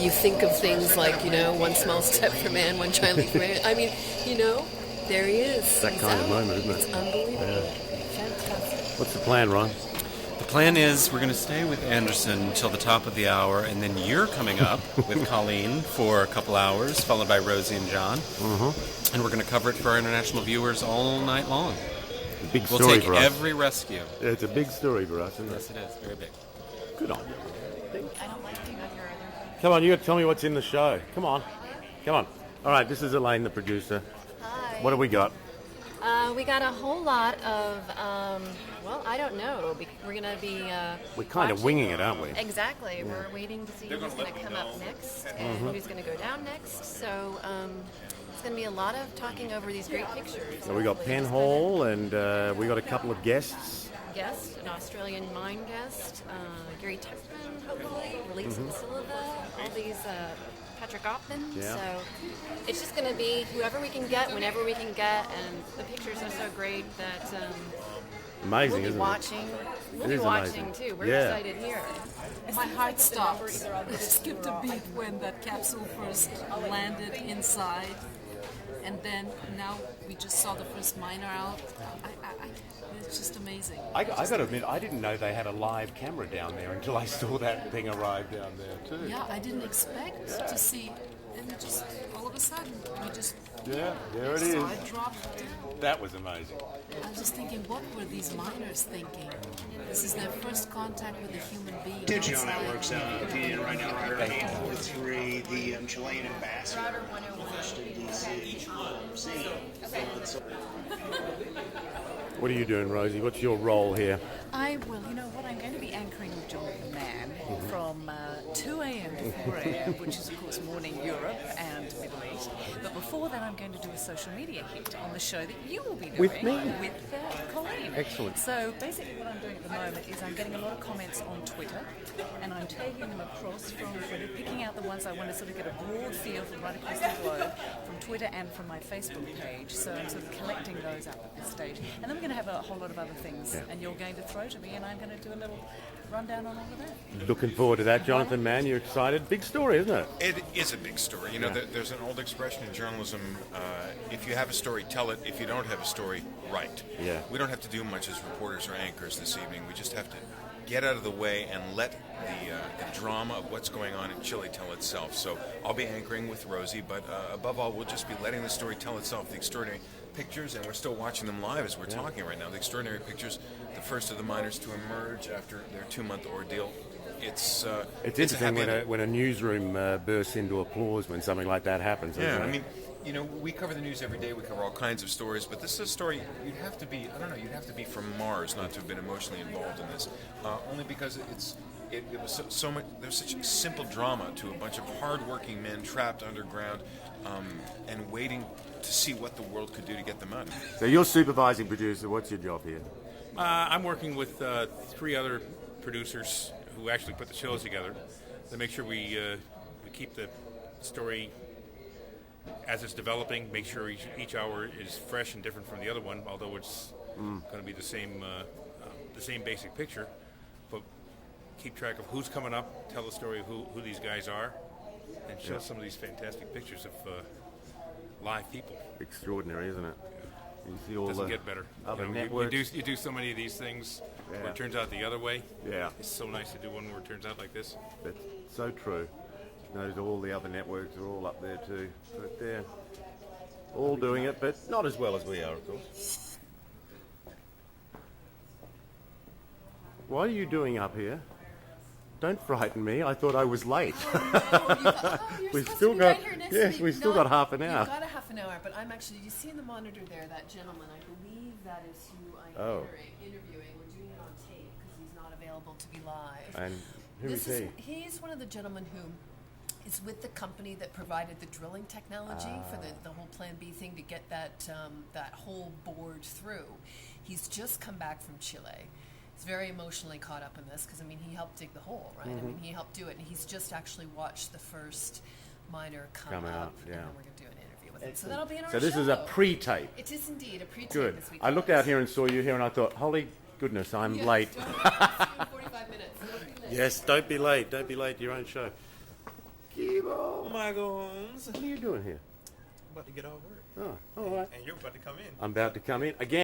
You think of things like, one small step for man, one giant leap for man. I mean, there he is. That kind of moment, isn't it? It's unbelievable. Yeah. Fantastic. What's the plan, Ron? The plan is we're going to stay with Anderson until the top of the hour, and then you're coming up with Colleen for a couple hours, followed by Rosie and John. Mm-hmm. And we're going to cover it for our international viewers all night long. A big story We'll take for us. every rescue. Yeah, it's a big story for us, isn't it? Yes, it is. Very big. Good on you. I don't like being on your other. Come on, you got to tell me what's in the show. Come on. All right, this is Elaine, the producer. Hi. What have we got? We got a whole lot of, I don't know. We're going to be... We're kind of winging it, aren't we? Exactly. Yeah. We're waiting to see who's going to come up next and who's going to go down next. So it's going to be a lot of talking over these great pictures. So we got Penhall and we got a couple of guests. An Australian mine guest, Gary Tuckman, hopefully, Relief Silva, all these... Patrick Oppman, So it's just going to be whoever we can get, whenever we can get, and the pictures are so great that amazing, we'll be watching. We'll be watching too. We're excited here. My heart stopped. Skipped a beat when that capsule first landed inside, and then now we just saw the first miner out. It's just amazing. I got to admit, I didn't know they had a live camera down there until I saw that thing arrive down there too. Yeah, I didn't expect to see, and just all of a sudden, we just there it is. saw it drop down. That was amazing. I was just thinking, what were these miners thinking? This is their first contact with a human being. Digital networks feeding right now, Ryder 843, the Chilean ambassador in Washington, D.C. What are you doing, Rosie? What's your role here? I'm going to be anchoring with Jonathan Mann from 2 a.m. to 4 a.m., which is, of course, morning Europe and Middle East. But before that, I'm going to do a social media hit on the show that you will be doing. With me? With Colleen. Excellent. So basically what I'm doing at the moment is I'm getting a lot of comments on Twitter, and I'm taking them across from Twitter, picking out the ones I want to sort of get a broad feel from right across the globe, from Twitter and from my Facebook page. So I'm sort of collecting those up at this stage. And then we're going to have a whole lot of other things, and you're going to throw to me, and I'm going to do a little rundown on all of that. Looking forward to that, Jonathan Mann. You're excited? Big story, isn't it? It is a big story. There's an old expression in journalism, if you have a story, tell it. If you don't have a story, write. Yeah. We don't have to do much as reporters or anchors this evening. We just have to get out of the way and let the drama of what's going on in Chile tell itself. So I'll be anchoring with Rosie, but above all, we'll just be letting the story tell itself. The extraordinary pictures, and we're still watching them live as we're talking right now. The extraordinary pictures, the first of the miners to emerge after their 2-month ordeal. It's interesting when a newsroom bursts into applause when something like that happens. Yeah, I mean, we cover the news every day. We cover all kinds of stories, but this is a story you'd have to be from Mars not to have been emotionally involved in this. Only because it was so much. There's such a simple drama to a bunch of hardworking men trapped underground and waiting to see what the world could do to get them out. So you're supervising producer. What's your job here? I'm working with 3 other producers who actually put the shows together to make sure we keep the story as it's developing, make sure each hour is fresh and different from the other one, although it's going to be the same basic picture. But keep track of who's coming up, tell the story of who these guys are, and show some of these fantastic pictures of live people. Extraordinary, isn't it? You see all doesn't get better. Other networks. You do so many of these things where it turns out the other way. Yeah. It's so nice to do one where it turns out like this. That's so true. Notice all the other networks are all up there too. But they're all doing it, but not as well as we are, of course. What are you doing up here? Don't frighten me. I thought I was late. We've still got got half an hour. You've got a half an hour, but I'm actually. You see in the monitor there that gentleman? I believe that is who I'm interviewing. We're doing it on tape because he's not available to be live. And who is he? He's one of the gentlemen who is with the company that provided the drilling technology for the whole Plan B thing to get that whole board through. He's just come back from Chile. He's very emotionally caught up in this because, he helped dig the hole, right? Mm-hmm. He helped do it, and he's just actually watched the first miner come up, yeah. and we're going to do an interview with it. So that'll be in our So this show. is a pre-tape. It is indeed a pre-tape Good. this week. I looked out here and saw you here, and I thought, holy goodness, I'm Yeah, late. 45 minutes. Don't be late. Yes, don't be late. Don't be late to your own show. Kibo, Michael Holmes. what are you doing here? About to get off work. Oh, all right. And you're about to come in. I'm about to come in again.